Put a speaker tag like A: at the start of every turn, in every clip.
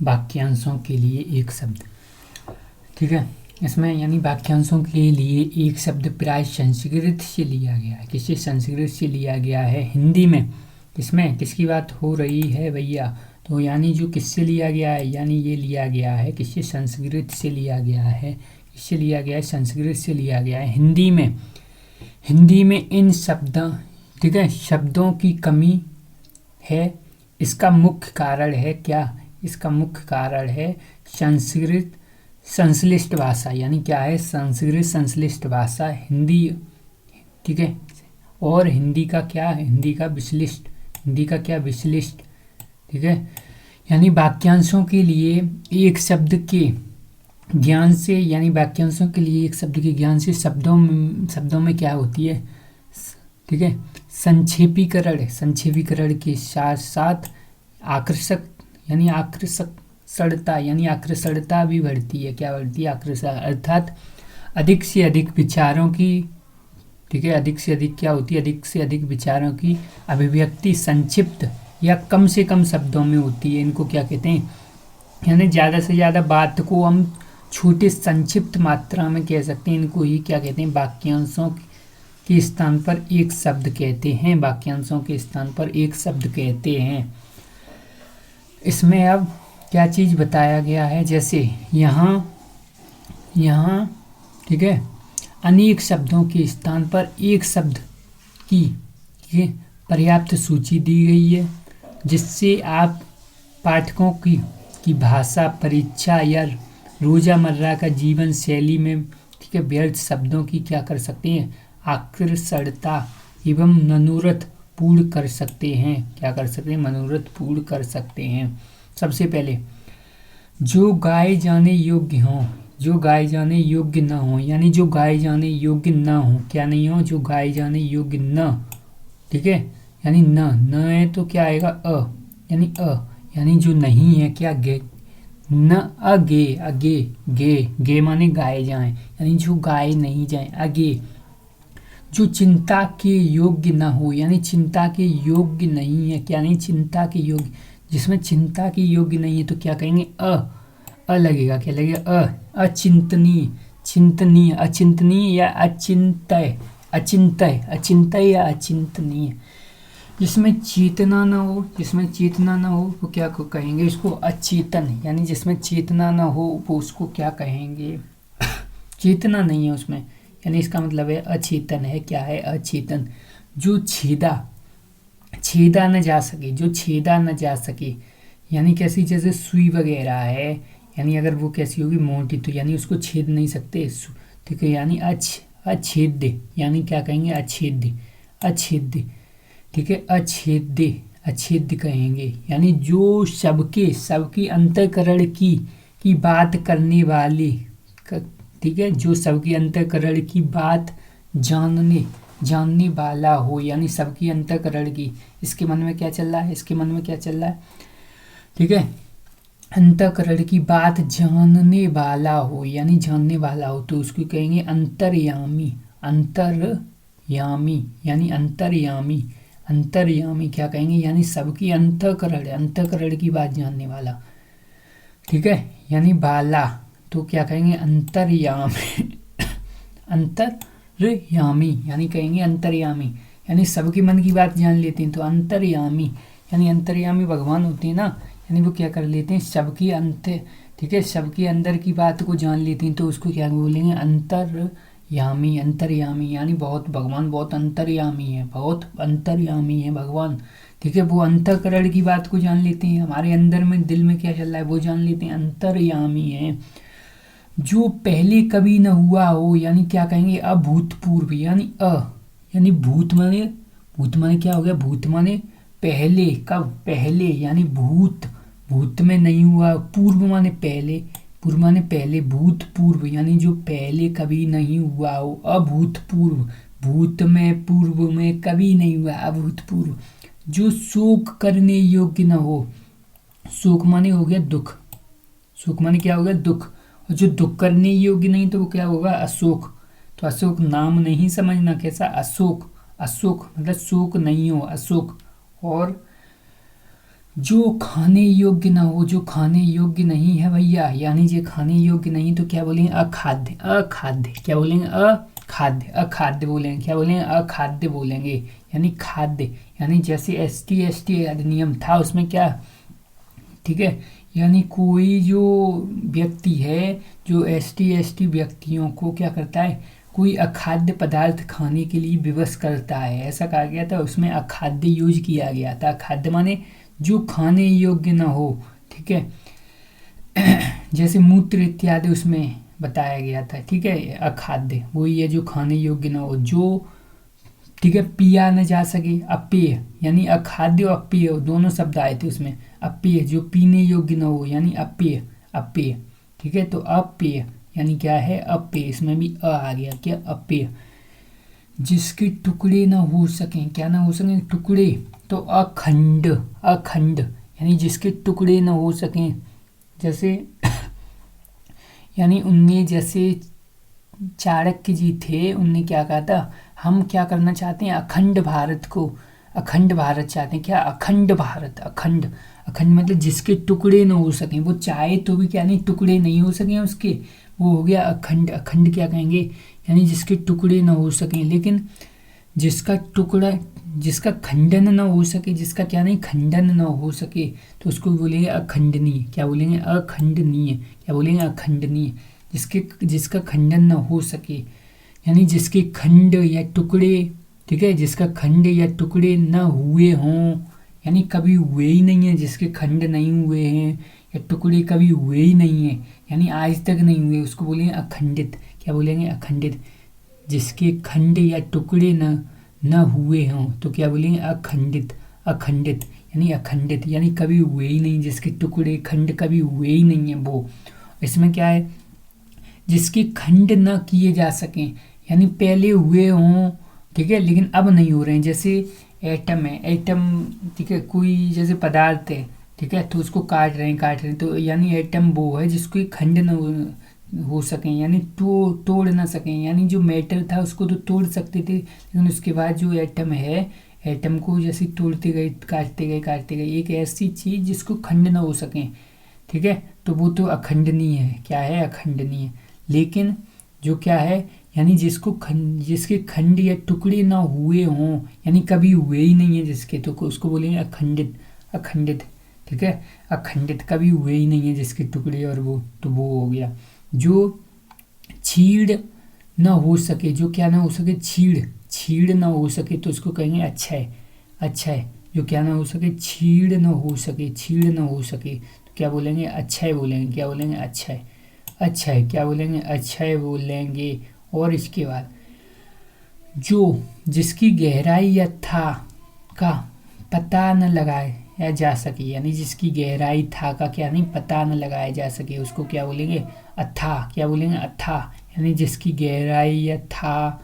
A: वाक्यांशों के लिए एक शब्द। ठीक है, इसमें यानी वाक्यांशों के लिए एक शब्द प्राय संस्कृत से लिया गया है। किससे? संस्कृत से लिया गया है हिंदी में। इसमें किसकी बात हो रही है भैया? तो यानी जो किससे लिया गया है, यानी ये लिया गया है किससे? संस्कृत से लिया गया है। किससे लिया गया है? संस्कृत से लिया गया है। हिंदी में इन शब्दों, ठीक है, शब्दों की कमी है। इसका मुख्य कारण है क्या? इसका मुख्य कारण है संस्कृत संश्लिष्ट भाषा। यानी क्या है? संस्कृत संश्लिष्ट भाषा हिंदी। ठीक है, और हिंदी का क्या? हिंदी का विश्लिष्ट। हिंदी का क्या? विश्लिष्ट। ठीक है, यानी वाक्यांशों के लिए एक शब्द के ज्ञान से, यानी वाक्यांशों के लिए एक शब्द के ज्ञान से शब्दों में क्या होती है? ठीक है, संक्षेपीकरण के साथ साथ आकर्षक यानी आकर्षणता, यानी आकर्षणता भी बढ़ती है। क्या बढ़ती है? आकर्षण, अर्थात अधिक से अधिक विचारों की, ठीक है, अधिक से अधिक क्या होती है? अधिक से अधिक विचारों की अभिव्यक्ति संक्षिप्त या कम से कम शब्दों में होती है। इनको क्या कहते हैं? यानी ज़्यादा से ज़्यादा बात को हम छोटे संक्षिप्त मात्रा में कह सकते हैं। इनको ही क्या कहते हैं? वाक्यांशों के स्थान पर एक शब्द कहते हैं। वाक्यांशों के स्थान पर एक शब्द कहते हैं। इसमें अब क्या चीज़ बताया गया है? जैसे यहाँ ठीक है, अनेक शब्दों के स्थान पर एक शब्द की पर्याप्त सूची दी गई है, जिससे आप पाठकों की भाषा परीक्षा या रोज़मर्रा का जीवन शैली में, ठीक है, व्यर्थ शब्दों की क्या कर सकते हैं? आकर्षणता एवं मनोरथ पूर्ण कर सकते हैं। क्या कर सकते हैं? मनोरथ पूर्ण कर सकते हैं। सबसे पहले जो गाए जाने योग्य हों, जो गाए जाने योग्य न हो, यानी जो गाए जाने योग्य न हो, क्या नहीं हो? जो गाए जाने योग्य न, ठीक है, यानी न है तो क्या आएगा? यानी जो नहीं है क्या? गे। न अगे, गे माने गाए जाएं, यानी जो गाए नहीं जाएं, अगे। जो चिंता के योग्य न हो, यानी चिंता के योग्य नहीं है। क्या नहीं? चिंता के योग्य। जिसमें चिंता के योग्य नहीं है तो क्या कहेंगे? अ लगेगा। क्या लगेगा? चिंतनीय, अचिंतनीय या अचिंत्य या अचिंतनीय। जिसमें चेतना न हो वो क्या कहेंगे? इसको अचेतन। यानी जिसमें चेतना न हो वो उसको क्या कहेंगे? चेतना नहीं है उसमें, यानी इसका मतलब है अचेतन है। क्या है? अचेतन। जो छेदा न जा सके, यानी कैसी? जैसे सुई वगैरह है, यानी अगर वो कैसी होगी? मोटी, तो यानी उसको छेद नहीं सकते। ठीक है, यानी अछेद्य, यानी क्या कहेंगे? अछेद्य। ठीक है, अछेद्य कहेंगे। यानी जो सबके अंतःकरण की बात करने वाले, ठीक है, जो सबके अंतःकरण की बात जानने वाला हो, यानी सबकी अंतःकरण की, इसके मन में क्या चल रहा है? ठीक है, अंतःकरण की बात जानने वाला हो, यानी जानने वाला हो, तो उसको कहेंगे अंतर्यामी। यानी अंतर्यामी क्या कहेंगे? यानी सबकी अंतःकरण की बात जानने वाला। ठीक है, यानी बाला, तो क्या कहेंगे? अंतर्यामी, यानी कहेंगे अंतर्यामी, यानी सबके मन की बात जान लेते हैं तो अंतर्यामी। यानी अंतर्यामी भगवान होते हैं ना, यानी वो क्या कर लेते हैं? ठीक है, सबके अंदर की बात को जान लेते हैं तो उसको क्या बोलेंगे? अंतर्यामी। यानी भगवान बहुत अंतर्यामी है भगवान। ठीक है, वो अंतःकरण की बात को जान लेते हैं, हमारे अंदर में दिल में क्या चल रहा है वो जान लेते हैं, अंतर्यामी है। जो पहले कभी न हुआ हो, यानी क्या कहेंगे? अभूतपूर्व। यानी भूत माने क्या हो गया? भूत माने पहले, कब? पहले, यानी भूत में नहीं हुआ। पूर्व माने पहले, भूतपूर्व, यानी जो पहले कभी नहीं हुआ हो। अभूतपूर्व, भूत में पूर्व में कभी नहीं हुआ, अभूतपूर्व। जो शोक करने योग्य न हो, शोक माने हो गया दुख, शोक माने क्या हो गया? दुख। और जो दुख करने योग्य नहीं तो वो क्या होगा? अशोक। तो अशोक नाम नहीं समझना, कैसा? अशोक मतलब शोक नहीं हो, अशोक। और जो खाने योग्य ना हो, जो खाने योग्य नहीं है भैया, यानी जो खाने योग्य नहीं, तो क्या बोलेंगे अखाद्य। अखाद्य क्या बोलेंगे अखाद्य, अखाद्य बोलेंगे, क्या बोलेंगे अखाद्य बोलेंगे, यानी खाद्य। यानी जैसे ST अधिनियम था उसमें क्या, ठीक है, यानी कोई जो व्यक्ति है जो ST व्यक्तियों को क्या करता है, कोई अखाद्य पदार्थ खाने के लिए विवश करता है, ऐसा कहा गया था, उसमें अखाद्य यूज किया गया था। अखाद्य माने जो खाने योग्य ना हो, ठीक है, जैसे मूत्र इत्यादि उसमें बताया गया था, ठीक है। अखाद्य वही है जो खाने योग्य ना हो, जो, ठीक है, पिया न जा सके, अपेय, यानी अखाद्य और अपेय दोनों शब्द आए थे उसमें। अपेय जो पीने योग्य न हो, यानी अपेय, अपेय, ठीक है। तो अपेय यानी क्या है, अपेय, इसमें भी आ गया, क्या अपेय। जिसके टुकड़े न हो सकें, क्या ना हो सकें, टुकड़े, तो अखंड, अखंड यानी जिसके टुकड़े न हो सकें, जैसे यानी उनने, जैसे चाणक्य जी थे, उनने क्या कहा था, हम क्या करना चाहते हैं, अखंड भारत को, अखंड भारत चाहते हैं, क्या अखंड भारत, अखंड, अखंड मतलब जिसके टुकड़े न हो सकें, वो चाहे तो भी क्या नहीं, टुकड़े नहीं हो सकें उसके, वो हो गया अखंड। अखंड क्या कहेंगे, यानी जिसके टुकड़े न हो सकें, लेकिन जिसका टुकड़ा, जिसका खंडन न हो सके, जिसका क्या नहीं खंडन न हो सके, तो उसको बोलेंगे अखंडनीय, क्या बोलेंगे अखंडनीय, क्या बोलेंगे अखंडनीय। जिसका खंडन न हो सके, यानी जिसके खंड या टुकड़े, ठीक है, जिसका खंड या टुकड़े न हुए हों, यानी कभी हुए ही नहीं है, जिसके खंड नहीं हुए हैं या टुकड़े कभी हुए ही नहीं है, यानी आज तक नहीं हुए, उसको बोलेंगे अखंडित, क्या बोलेंगे अखंडित। जिसके खंड या टुकड़े न हुए हों तो क्या बोलेंगे अखंडित, अखंडित यानी अखंडित, यानी कभी हुए ही नहीं, जिसके टुकड़े खंड कभी हुए ही नहीं है वो। इसमें क्या है, जिसके खंड न किए जा सकें, यानी पहले हुए हों, ठीक है, लेकिन अब नहीं हो रहे हैं। जैसे एटम है, एटम, ठीक है, कोई जैसे पदार्थ है, ठीक है, तो उसको काट रहे हैं, तो यानी एटम वो है जिसको खंड न हो सकें, यानी तोड़ ना सकें, यानी जो मेटल था उसको तो तोड़ सकते थे, लेकिन उसके बाद जो एटम है, एटम को जैसे तोड़ते गए, काटते गए, एक ऐसी चीज़ जिसको खंड ना हो सकें, ठीक है, तो वो तो अखंडनीय है, क्या है अखंडनीय। लेकिन जो क्या है, यानी जिसके खंड या टुकड़े ना हुए हों, यानी कभी हुए ही नहीं है जिसके, तो उसको बोलेंगे अखंडित, अखंडित, ठीक है, अखंडित, कभी हुए ही नहीं है जिसके टुकड़े, और वो तो वो हो गया। जो छीड़ न हो सके, जो क्या ना हो सके, छीड़ न हो सके, तो उसको कहेंगे अक्षय, अक्षय, जो क्या ना हो सके, छीड़ न हो सके, छीड़ न हो सके, तो क्या बोलेंगे अक्षय बोलेंगे, क्या बोलेंगे अक्षय, अक्षय, क्या बोलेंगे अक्षय बोलेंगे। और इसके बाद जो जिसकी गहराई या था का पता न लगाया जा सके, यानी जिसकी गहराई था का क्या नहीं पता न लगाया जा सके, उसको क्या बोलेंगे अथा, क्या बोलेंगे अथा, यानी जिसकी गहराई या था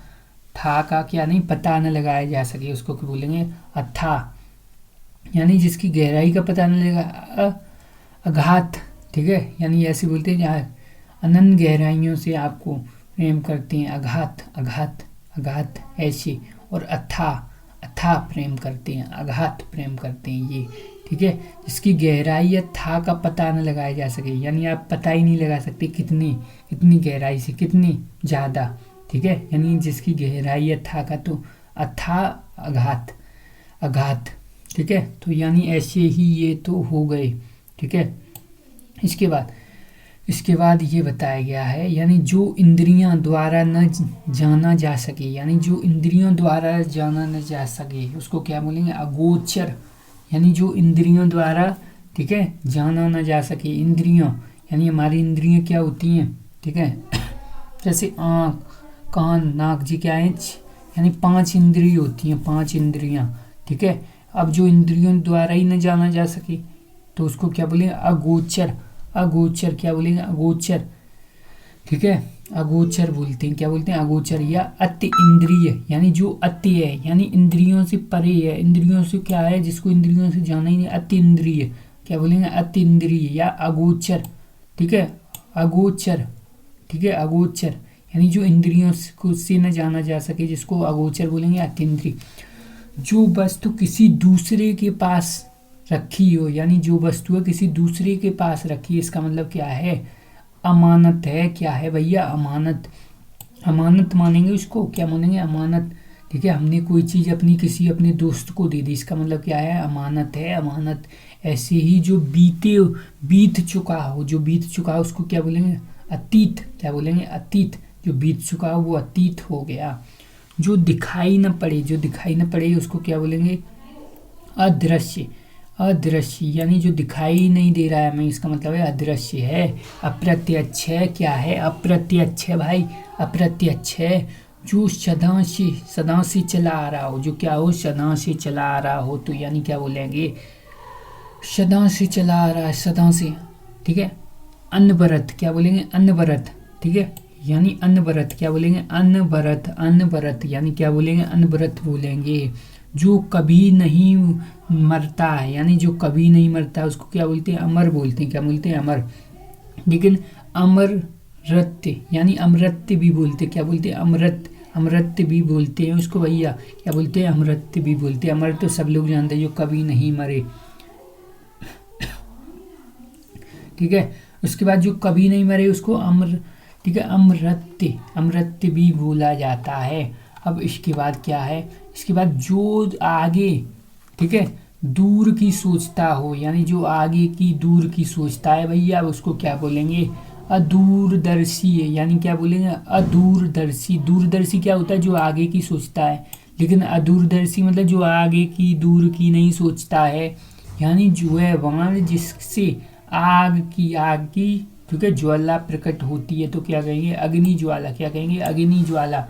A: का क्या नहीं पता न लगाया जा सके, उसको क्या बोलेंगे अथा, यानी जिसकी गहराई का पता न लगा। अघात, ठीक है, यानी ऐसे बोलते हैं जहाँ अनंत गहराइयों से आपको प्रेम करते हैं, अघात, अघात, अघात ऐसे। और अथा, अथा प्रेम करते हैं, अघात प्रेम करते हैं, ये ठीक है। जिसकी गहराई या था का पता न लगाया जा सके, यानी आप पता ही नहीं लगा सकते कितनी गहराई से, कितनी ज़्यादा, ठीक है, यानी जिसकी गहराई या था का, तो अथा, अघात, अघात, ठीक है। तो यानी ऐसे ही ये तो हो गए, ठीक है। इसके बाद ये बताया गया है, यानी जो इंद्रियां द्वारा न जाना जा सके, यानी जो इंद्रियों द्वारा जाना न जा सके, उसको क्या बोलेंगे अगोचर, यानी जो इंद्रियों द्वारा, ठीक है, जाना न जा सके। इंद्रियों यानी हमारी इंद्रियां क्या होती हैं, ठीक है, जैसे आँख, कान, नाक, जी क्या है, यानी 5 इंद्रिय होती हैं, 5 इंद्रियां, ठीक है। अब जो इंद्रियों द्वारा ही न जाना जा सके, तो उसको क्या बोलेंगे अगोचर, अगोचर, क्या बोलेंगे अगोचर, ठीक है, अगोचर बोलते हैं, क्या बोलते हैं अगोचर। या अति इंद्रिय, यानी जो अति है, यानी इंद्रियों से परे है, इंद्रियों से क्या है, जिसको इंद्रियों से जाना ही नहीं, अति इंद्रिय, क्या बोलेंगे अति इंद्रिय या अगोचर, ठीक है, अगोचर, ठीक है, अगोचर, यानी जो इंद्रियों से न जाना जा सके, जिसको अगोचर बोलेंगे, अति इंद्रिय। जो वस्तु किसी दूसरे के पास, रखी हो, यानी जो वस्तु है किसी दूसरे के पास रखी है, इसका मतलब क्या है, अमानत है। क्या है भैया, अमानत। अमानत मानेंगे उसको, क्या मानेंगे, अमानत। ठीक है, हमने कोई चीज़ अपनी किसी अपने दोस्त को दे दी, इसका मतलब क्या है, अमानत है, अमानत। ऐसे ही जो बीत चुका हो, जो बीत चुका हो उसको क्या बोलेंगे, अतीत। क्या बोलेंगे, अतीत। जो बीत चुका हो वो अतीत हो गया। जो दिखाई न पड़े, जो दिखाई न पड़े उसको क्या बोलेंगे, अदृश्य। अदृश्य यानी जो दिखाई नहीं दे रहा है हमें, इसका मतलब है अदृश्य है। अप्रत्यक्ष है। क्या है, अप्रत्यक्ष है भाई, अप्रत्यक्ष है। जो सदा से चला आ रहा हो, जो क्या हो, सदा से चला आ रहा हो, तो यानी क्या बोलेंगे, सदा से चला आ रहा है, सदा से। ठीक है, अनवरत। क्या बोलेंगे, अनवरत। ठीक है, यानी अनवरत। क्या बोलेंगे, अनवरत। अनवरत यानी क्या बोलेंगे, अनवरत बोलेंगे। जो कभी नहीं मरता है, यानी जो कभी नहीं मरता उसको क्या बोलते हैं, अमर बोलते हैं। क्या बोलते हैं, अमर। लेकिन अमरत्य यानी अमरत्य भी बोलते हैं। क्या बोलते हैं, अमरत। अमरत्य भी बोलते हैं उसको भैया, क्या बोलते हैं, अमरत्य भी बोलते हैं। अमर तो सब लोग जानते हैं, जो कभी नहीं मरे। ठीक है, उसके बाद जो कभी नहीं मरे उसको अमर, ठीक है, अमरत्य। अमरत्य भी बोला जाता है। अब इसके बाद क्या है, इसके बाद जो आगे, ठीक है, दूर की सोचता हो, यानी जो आगे की दूर की सोचता है भैया, उसको क्या बोलेंगे, अदूरदर्शी है। यानी क्या बोलेंगे, अदूरदर्शी। दूरदर्शी क्या होता है, जो आगे की सोचता है, लेकिन अदूरदर्शी मतलब जो आगे की दूर की नहीं सोचता है। यानी जो है वहाँ जिससे आग की ठीक है ज्वाला प्रकट होती है, तो क्या कहेंगे, अग्नि ज्वाला। क्या कहेंगे, अग्नि ज्वाला।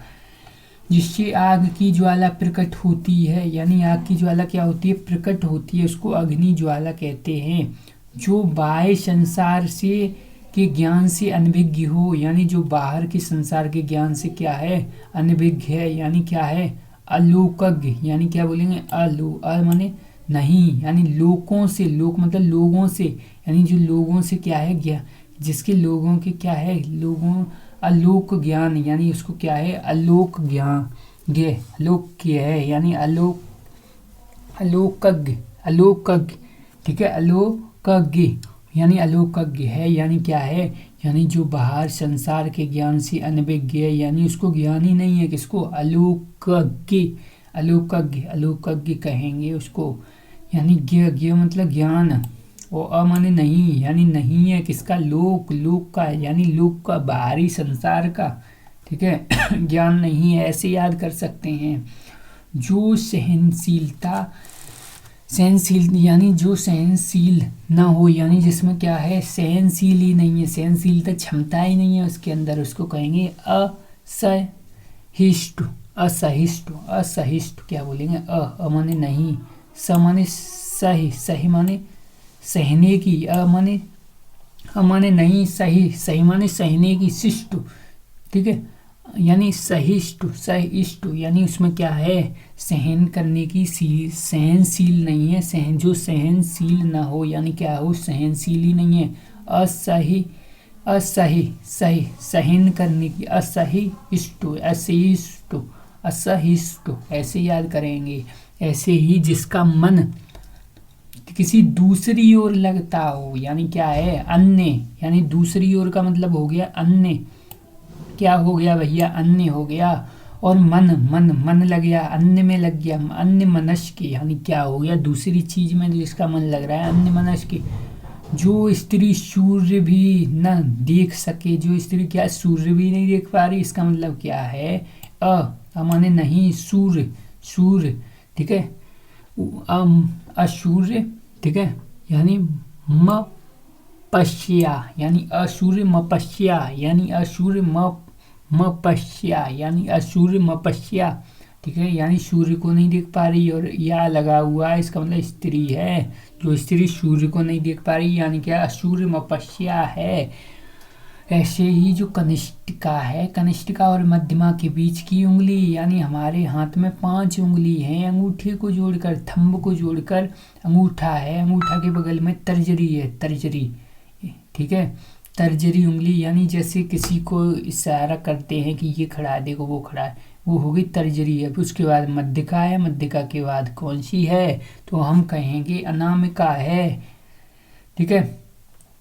A: जिससे आग की ज्वाला प्रकट होती है, यानी आग की ज्वाला क्या होती है, प्रकट होती है, उसको अग्नि ज्वाला कहते हैं। जो बाह्य संसार से के ज्ञान से अनभिज्ञ हो, यानी जो बाहर के संसार के ज्ञान से क्या है, अनभिज्ञ है, यानी क्या है, अलौकिक। यानी क्या बोलेंगे, माने नहीं, यानी लोकों से, लोक मतलब लोगों से, यानी जो लोगों से क्या है, ज्ञान, जिसके लोगों के क्या है, लोगों अलोक ज्ञान, यानी उसको क्या है, अलोक ज्ञान, अलोक्य है, यानी अलोकज्ञ। अलोकज्ञ, ठीक है, अलोकज्ञ यानी अलोकज्ञ है, यानी क्या है, यानी जो बाहर संसार के ज्ञान से अनभिज्ञ है, यानी उसको ज्ञान ही नहीं है, किसको, अलोकज्ञ। अलोकज्ञ, अलोकज्ञ कहेंगे उसको। यानी ज्ञ मतलब ज्ञान, और अमाने नहीं, यानी नहीं है किसका, लोक, लोक का, यानी लोक का, बाहरी संसार का। ठीक है, ज्ञान नहीं है, ऐसे याद कर सकते हैं। जो सहनशील यानी जो सहनशील ना हो, यानी जिसमें क्या है, सहनशील ही नहीं है, सहनशीलता क्षमता ही नहीं है उसके अंदर, उसको कहेंगे असहिष्णु। असहिष्णु, असहिष्णु क्या बोलेंगे, माने नहीं, स माने सही, सही माने सहने की, माने नहीं, सही, सही माने सहने की, शिष्टु। ठीक है, यानी सहिष्णु, सहिष्णु यानी उसमें क्या है, सहन करने की, सहनशील नहीं है, जो सहनशील ना हो, यानी क्या हो, सहनशील ही नहीं है। असही, सहन करने की, असहिष्णु, असहिष्णु, असहिष्णु ऐसे याद करेंगे। ऐसे ही जिसका मन किसी दूसरी ओर लगता हो, यानी क्या है, अन्य, यानी दूसरी ओर का मतलब हो गया अन्य। क्या हो गया भैया, अन्य हो गया। और मन लग गया, अन्य में लग गया, अन्य मनस्क, यानी क्या हो गया, दूसरी चीज में जिसका मन लग रहा है, अन्य मनस्क। जो स्त्री सूर्य भी न देख सके, जो स्त्री क्या सूर्य भी नहीं देख पा रही, इसका मतलब क्या है, माने नहीं, सूर्य। ठीक है, असूर्य। ठीक है, यानी मपश्या, यानी असूर्य मपश्या, यानी असूर्य मपश्या, यानी असूर्य मपश्या। ठीक है, यानी सूर्य को नहीं देख पा रही, और या लगा हुआ है, इसका मतलब स्त्री है। जो स्त्री सूर्य को नहीं देख पा रही, यानी क्या, असूर्य मपश्या है। ऐसे ही जो कनिष्ठिका है, कनिष्ठिका और मध्यमा के बीच की उंगली, यानी हमारे हाथ में 5 उंगली हैं, अंगूठे को जोड़कर, थंब को जोड़कर अंगूठा है, अंगूठा के बगल में तर्जरी है, तर्जरी। ठीक है, तर्जरी उंगली, यानी जैसे किसी को इशारा करते हैं कि ये खड़ा है, देखो वो खड़ा है, वो होगी तर्जरी है। उसके बाद मध्यिका है, मध्यिका के बाद कौन सी है, तो हम कहेंगे अनामिका है। ठीक है,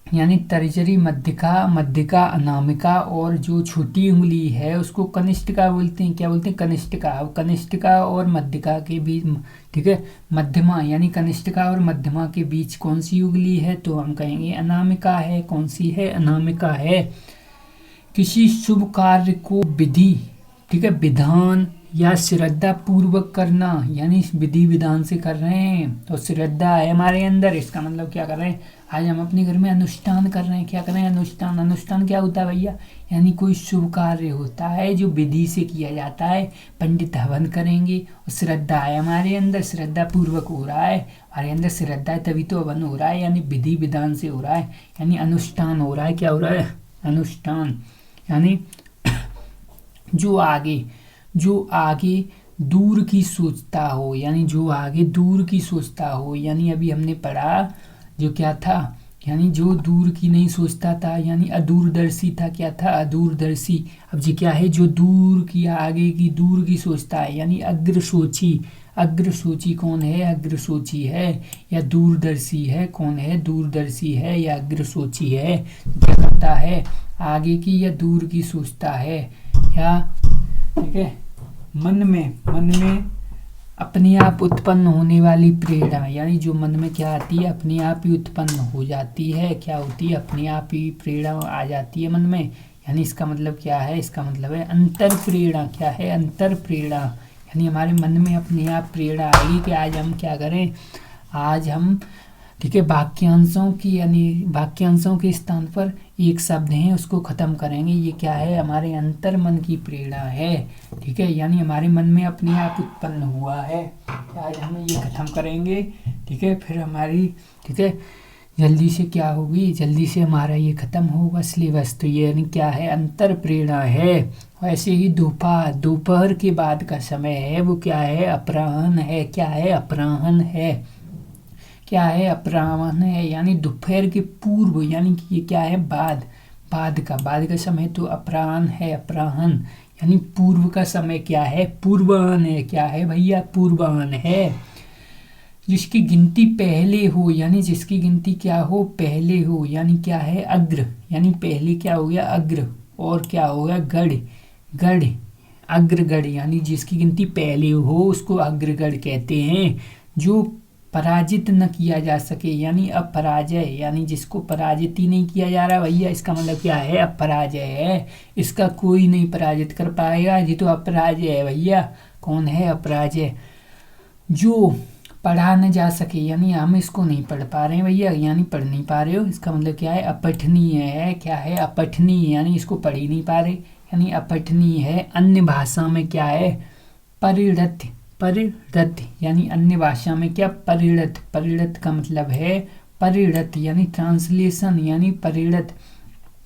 A: यानी तर्जरी, मध्यिका, मध्यिका, अनामिका, और जो छोटी उंगली है उसको कनिष्ठिका बोलते हैं। क्या बोलते हैं? कनिष्ठिका। अब कनिष्ठिका और मध्यिका के बीच, ठीक है, मध्यमा यानी कनिष्ठिका और मध्यमा के बीच कौन सी उंगली है, तो हम कहेंगे अनामिका है। कौन सी है? अनामिका है। किसी शुभ कार्य को विधि, ठीक है, विधान या श्रद्धा पूर्वक करना, यानी विधि विधान से कर रहे हैं तो श्रद्धा है हमारे अंदर। इसका मतलब क्या कर रहे हैं? आज हम अपने घर में अनुष्ठान कर रहे हैं। क्या कर रहे हैं? अनुष्ठान। अनुष्ठान क्या होता है भैया? यानी कोई शुभ कार्य होता है जो विधि से किया जाता है। पंडित हवन करेंगे और श्रद्धा है हमारे अंदर, श्रद्धा पूर्वक हो रहा है हमारे अंदर, श्रद्धा है तभी तो हवन हो रहा है, यानी विधि विधान से हो रहा है, यानी अनुष्ठान हो रहा है। क्या हो रहा है? अनुष्ठान। यानी जो आगे दूर की सोचता हो, यानी जो आगे दूर की सोचता हो, यानी अभी हमने पढ़ा जो क्या था, यानी जो दूर की नहीं सोचता था, यानी अदूरदर्शी था। क्या था? अदूरदर्शी। अब जी क्या है? जो दूर की, आगे की, दूर की सोचता है, यानी अग्रसोची। अग्रसोची कौन है? अग्रसोची है या दूरदर्शी है? कौन है? दूरदर्शी है या अग्रसोची है। क्या करता है? आगे की या दूर की सोचता है। या ठीक है, मन में अपने आप उत्पन्न होने वाली प्रेरणा, यानी जो मन में क्या आती है अपने आप ही उत्पन्न हो जाती है। क्या होती है? अपने आप ही प्रेरणा आ जाती है मन में। यानी इसका मतलब क्या है? इसका मतलब है अंतर प्रेरणा। क्या है? अंतर प्रेरणा। यानी हमारे मन में अपने आप प्रेरणा आएगी कि आज हम क्या करें, आज हम, ठीक है, वाक्यांशों की, यानी वाक्यांशों के स्थान पर एक शब्द है उसको खत्म करेंगे। ये क्या है? हमारे अंतर मन की प्रेरणा है। ठीक है, यानी हमारे मन में अपने आप उत्पन्न हुआ है। आज हम ये खत्म करेंगे। ठीक है, फिर हमारी, ठीक है, जल्दी से क्या होगी, जल्दी से हमारा ये खत्म होगा सिलेबस। तो ये यानी क्या है? अंतर प्रेरणा है। वैसे ही दोपहर के बाद का समय है वो क्या है? अपराह्न है। क्या है? अपराह्न है। क्या है? अपराह्न है, यानी दोपहर के पूर्व, यानी कि ये क्या है? बाद का समय तो अपराह्न है। अपराह्न यानी पूर्व का समय क्या है? पूर्वाह्न है। क्या है भैया? पूर्वाह्न है। जिसकी गिनती पहले हो, यानी जिसकी गिनती क्या हो? पहले हो, यानी क्या है? अग्र। यानी पहले क्या हो गया? अग्र। और क्या हो गया? गढ़। अग्रगढ़, यानी जिसकी गिनती पहले हो उसको अग्रगढ़ कहते हैं। जो पराजित न किया जा सके, यानी अपराजय, यानी जिसको पराजित ही नहीं किया जा रहा भैया, इसका मतलब क्या है? अपराजय है। इसका कोई नहीं पराजित कर पाएगा, ये तो अपराजय है भैया। कौन है? अपराजय। जो पढ़ा न जा सके, यानी हम इसको नहीं पढ़ पा रहे हैं भैया, यानी पढ़ नहीं पा रहे हो, इसका मतलब क्या है? अपठनीय है। क्या है? अपठनीय, यानी इसको पढ़ ही नहीं पा रहे, यानी अपठनीय है। अन्य भाषा में क्या है? परिणत। यानी अन्य भाषा में क्या? परिणत। परिणत का मतलब है परिणत, यानी ट्रांसलेशन, यानी परिणत।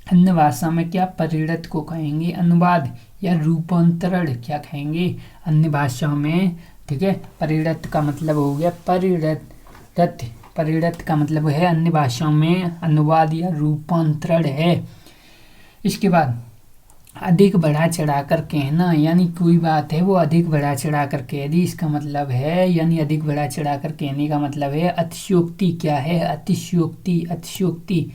A: अन्य भाषा में क्या? परिणत को कहेंगे अनुवाद या रूपांतरण। क्या कहेंगे? अन्य भाषा में, ठीक है, परिणत का मतलब हो गया परिणत। परिणत का मतलब है अन्य भाषाओं में अनुवाद या रूपांतरण है। इसके बाद अधिक बढ़ा चढ़ा कर कहना, यानी कोई बात है वो अधिक बढ़ा चढ़ा कर कह दी, इसका मतलब है, यानी अधिक बढ़ा चढ़ा कर कहने का मतलब है अतिशयोक्ति। क्या है? अतिशयोक्ति।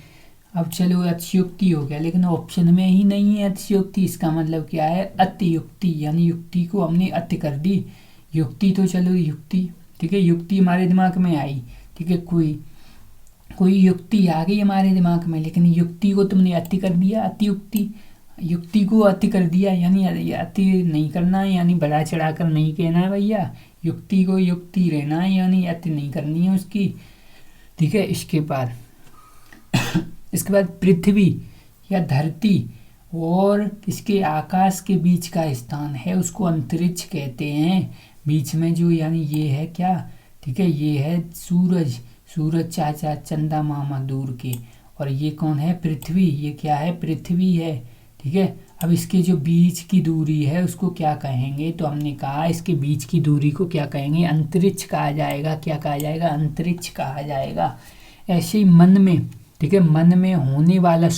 A: अब चलो अतिशयोक्ति हो गया, लेकिन ऑप्शन में ही नहीं है अतिशयोक्ति। इसका मतलब क्या है? अतियुक्ति, यानी युक्ति को हमने अति कर दी। युक्ति तो चलो युक्ति, ठीक है, युक्ति हमारे दिमाग में आई, ठीक है, कोई युक्ति आ गई हमारे दिमाग में, लेकिन युक्ति को तुमने अति कर दिया। अतियुक्ति, युक्ति को अति कर दिया, यानी अति नहीं करना है, यानी बढ़ा चढ़ा कर नहीं कहना है भैया। युक्ति को युक्ति रहना है, यानी अति नहीं करनी है उसकी। ठीक है, इसके बाद पृथ्वी या धरती और इसके आकाश के बीच का स्थान है उसको अंतरिक्ष कहते हैं। बीच में जो, यानी ये है क्या? ठीक है, ये है सूरज चाचा, चंदा मामा दूर के, और ये कौन है? पृथ्वी। ये क्या है? पृथ्वी है। ठीक है, अब इसके जो बीच की दूरी है उसको क्या कहेंगे? तो हमने कहा इसके बीच की दूरी को क्या कहेंगे? अंतरिक्ष कहा जाएगा। क्या कहा जाएगा? अंतरिक्ष कहा जाएगा। ऐसे ही मन में, ठीक है, मन में होने वाला